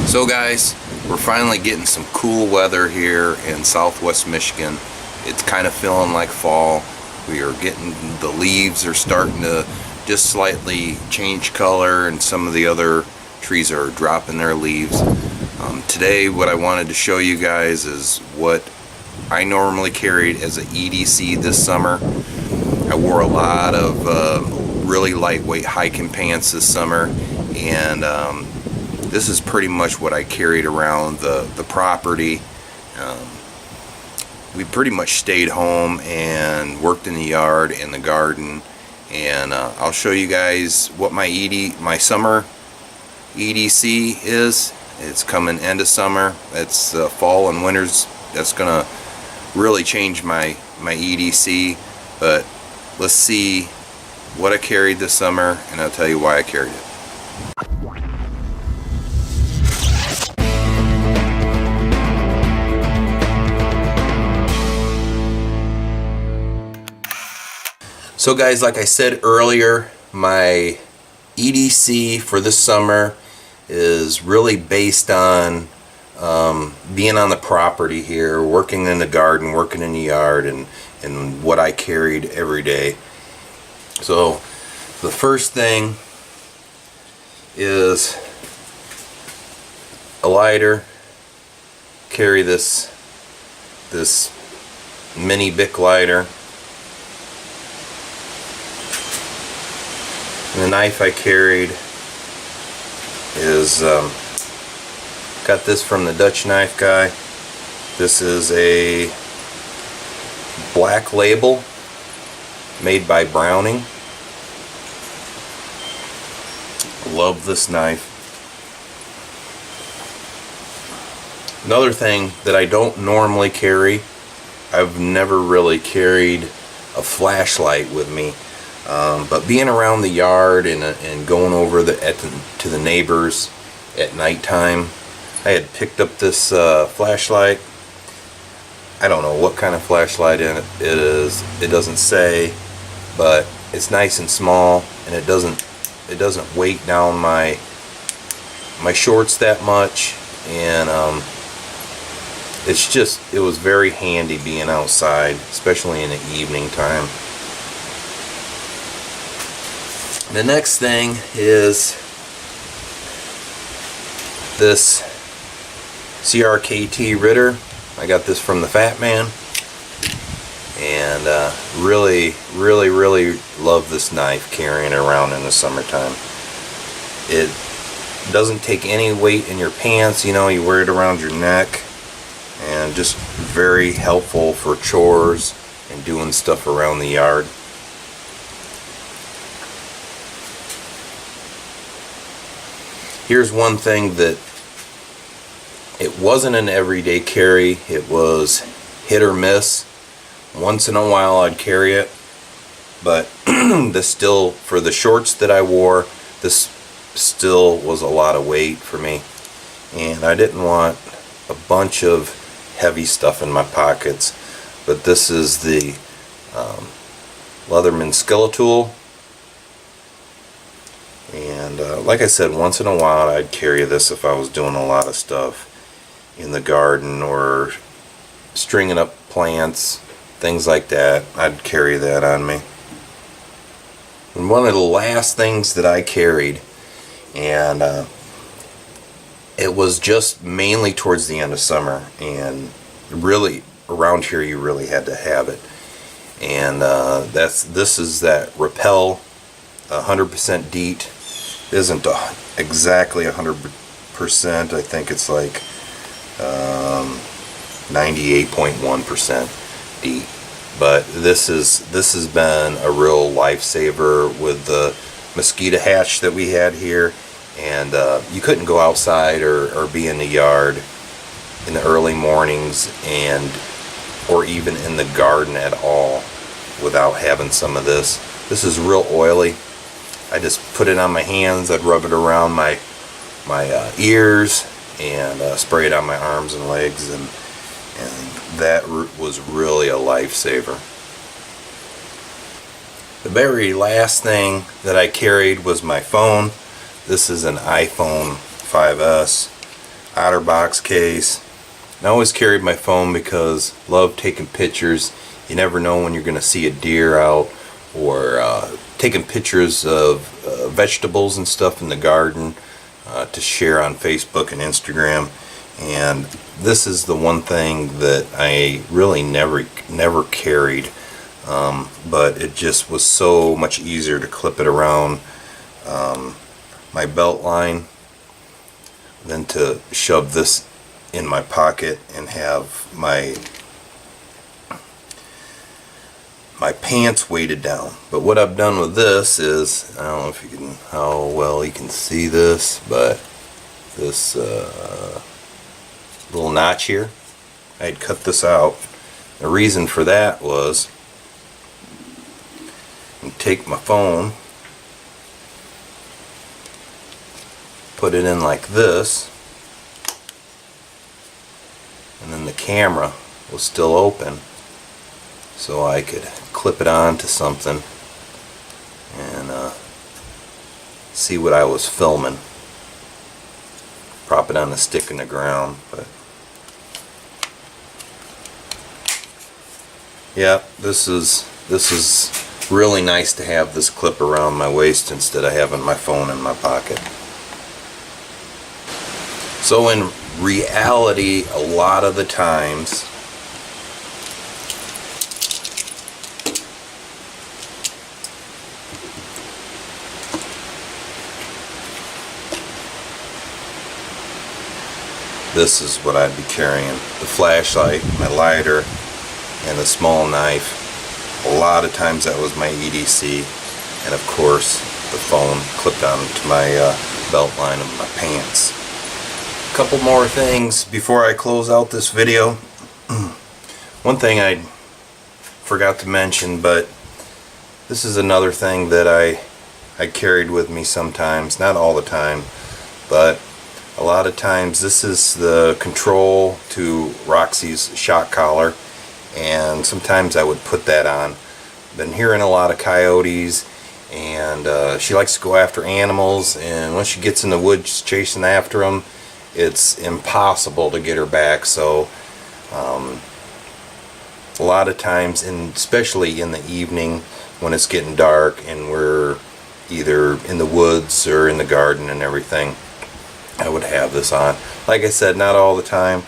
So guys, we're finally getting some cool weather here in southwest Michigan. It's kind of feeling like fall. We are getting, the leaves are starting to just slightly change color, and some of the other trees are dropping their leaves. Today what I wanted to show you guys is what I normally carried as an EDC this summer. I wore a lot of really lightweight hiking pants this summer, and this is pretty much what I carried around the property. We pretty much stayed home and worked in the yard and the garden, and I'll show you guys what my summer EDC is. It's coming end of summer. It's fall and winters. That's gonna really change my EDC, but let's see what I carried this summer, and I'll tell you why I carried it. So guys, like I said earlier, my EDC for this summer is really based on being on the property here, working in the garden, working in the yard, and what I carried every day. So the first thing is a lighter. Carry this mini Bic lighter. And the knife I carried is got this from the Dutch knife guy. This is a Black Label made by Browning. Love this knife. Another thing that I don't normally carry, I've never really carried a flashlight with me. But being around the yard and going over to the neighbors at nighttime, I had picked up this flashlight. I don't know what kind of flashlight it is. It doesn't say, but it's nice and small, and it doesn't weight down my shorts that much, and it was very handy being outside, especially in the evening time. The next thing is this CRKT Ritter. I got this from the Fat Man, and really love this knife, carrying it around in the summertime. It doesn't take any weight in your pants, you wear it around your neck, and just very helpful for chores and doing stuff around the yard. Here's one thing that it wasn't an everyday carry. It was hit or miss. Once in a while I'd carry it, but this still, for the shorts that I wore, this still was a lot of weight for me, and I didn't want a bunch of heavy stuff in my pockets. But this is the Leatherman Skeletal. And like I said, once in a while I'd carry this if I was doing a lot of stuff in the garden or stringing up plants, things like that. I'd carry that on me. And one of the last things that I carried, and it was just mainly towards the end of summer, and really around here you really had to have it, and this is that Repel 100% DEET. It isn't exactly 100%. I think it's like 98.1% DEET. But this has been a real lifesaver with the mosquito hatch that we had here, and you couldn't go outside or be in the yard in the early mornings or even in the garden at all without having some of this. This is real oily. I just put it on my hands. I'd rub it around my ears and spray it on my arms and legs, and that was really a lifesaver. The very last thing that I carried was my phone. This is an iPhone 5S. OtterBox case. And I always carried my phone because I love taking pictures. You never know when you're going to see a deer out, or taking pictures of vegetables and stuff in the garden to share on Facebook and Instagram. And this is the one thing that I really never carried, but it just was so much easier to clip it around my belt line than to shove this in my pocket and have my pants weighted down. But what I've done with this is, I don't know if you can, how well you can see this, but this little notch here, I had cut this out. The reason for that was, I take my phone, put it in like this, and then the camera was still open, so I could clip it on to something and see what I was filming. Prop it on a stick in the ground. But yeah, this is really nice to have this clip around my waist instead of having my phone in my pocket. So in reality, a lot of the times this is what I'd be carrying: the flashlight, my lighter, and a small knife. A lot of times that was my EDC, and of course the phone clipped onto my belt line of my pants. A couple more things before I close out this video. One thing I forgot to mention, but this is another thing that I carried with me sometimes, not all the time, but a lot of times. This is the control to Roxy's shock collar, and sometimes I would put that on. Been hearing a lot of coyotes, and she likes to go after animals, and once she gets in the woods chasing after them, it's impossible to get her back. So a lot of times, and especially in the evening when it's getting dark and we're either in the woods or in the garden and everything, I would have this on. Like I said, not all the time,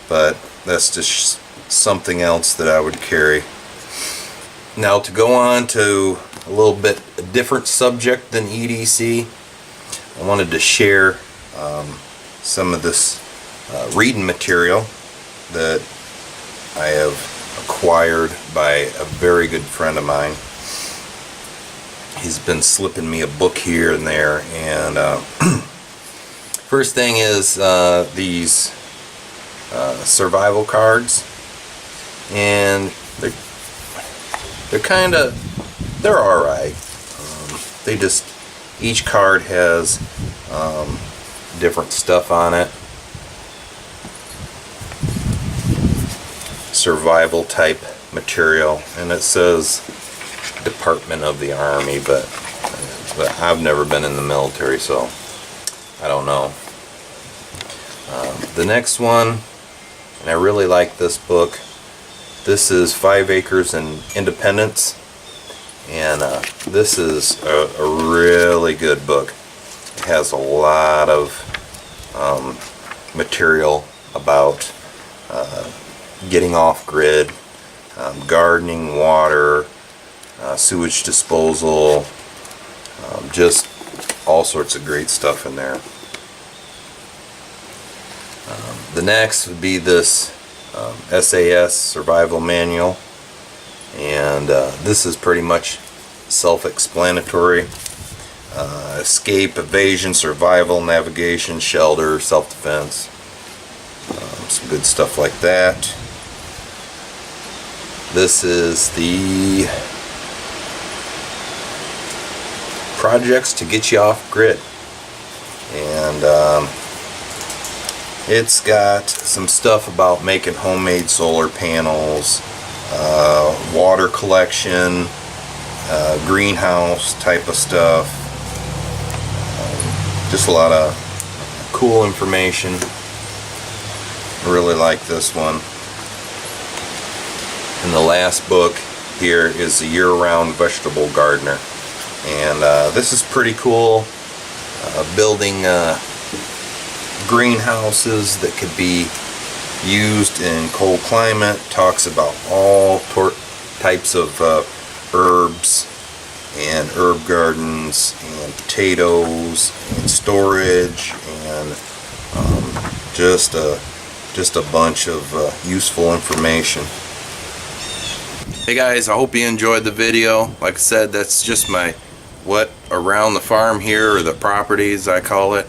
but that's just something else that I would carry. Now, to go on to a little bit a different subject than EDC, I wanted to share some of this reading material that I have acquired by a very good friend of mine. He's been slipping me a book here and there, and first thing is these survival cards, and they're alright. They just, each card has different stuff on it, survival type material, and it says Department of the Army, but I've never been in the military, so I don't know. The next one, and I really like this book. This is 5 Acres in Independence, and this is a really good book. It has a lot of material about getting off grid, gardening, water, sewage disposal, just all sorts of great stuff in there. The next would be this SAS Survival Manual, and this is pretty much self-explanatory. Escape, evasion, survival, navigation, shelter, self-defense, some good stuff like that. This is the projects to get you off grid, and it's got some stuff about making homemade solar panels, water collection, greenhouse type of stuff. Just a lot of cool information. I really like this one. And the last book here is the Year-Round Vegetable Gardener. And this is pretty cool. Building greenhouses that could be used in cold climate. Talks about all types of herbs and herb gardens and potatoes and storage and just a bunch of useful information. Hey guys, I hope you enjoyed the video. Like I said, that's just my what around the farm here, or the properties I call it,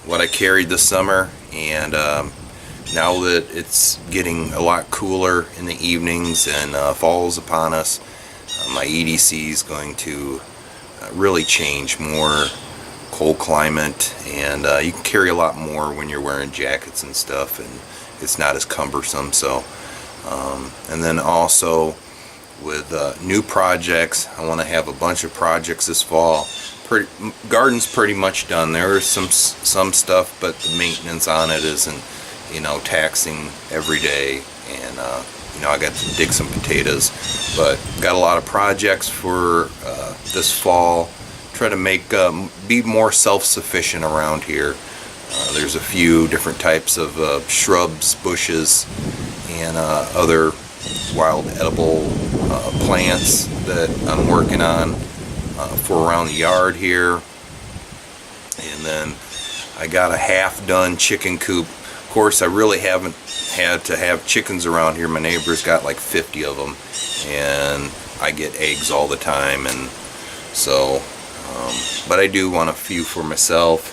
what I carried this summer. And now that it's getting a lot cooler in the evenings and fall's upon us, my EDC is going to really change more. Cold climate, and you can carry a lot more when you're wearing jackets and stuff, and it's not as cumbersome. So and then also with new projects, I want to have a bunch of projects this fall. Garden's pretty much done. There is some stuff, but the maintenance on it isn't, you know, taxing every day. And you know, I got to dig some potatoes, but got a lot of projects for this fall. Try to make be more self-sufficient around here. There's a few different types of shrubs, bushes, and other wild edible plants that I'm working on for around the yard here. And then I got a half-done chicken coop. Of course, I really haven't had to have chickens around here. My neighbor's got like 50 of them, and I get eggs all the time, and so but I do want a few for myself.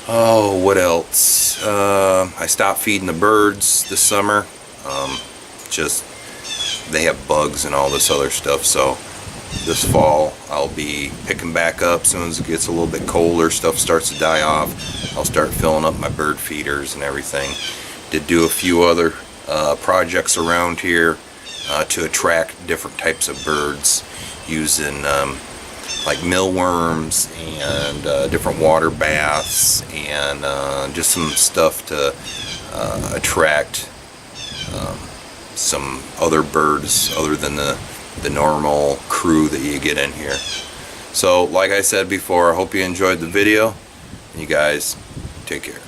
Oh, what else? I stopped feeding the birds this summer. Just they have bugs and all this other stuff, so this fall I'll be picking back up. As soon as it gets a little bit colder, stuff starts to die off, I'll start filling up my bird feeders and everything. Did do a few other projects around here to attract different types of birds, using like mealworms and different water baths, and just some stuff to attract some other birds other than the normal crew that you get in here. So like I said before, I hope you enjoyed the video. You guys take care.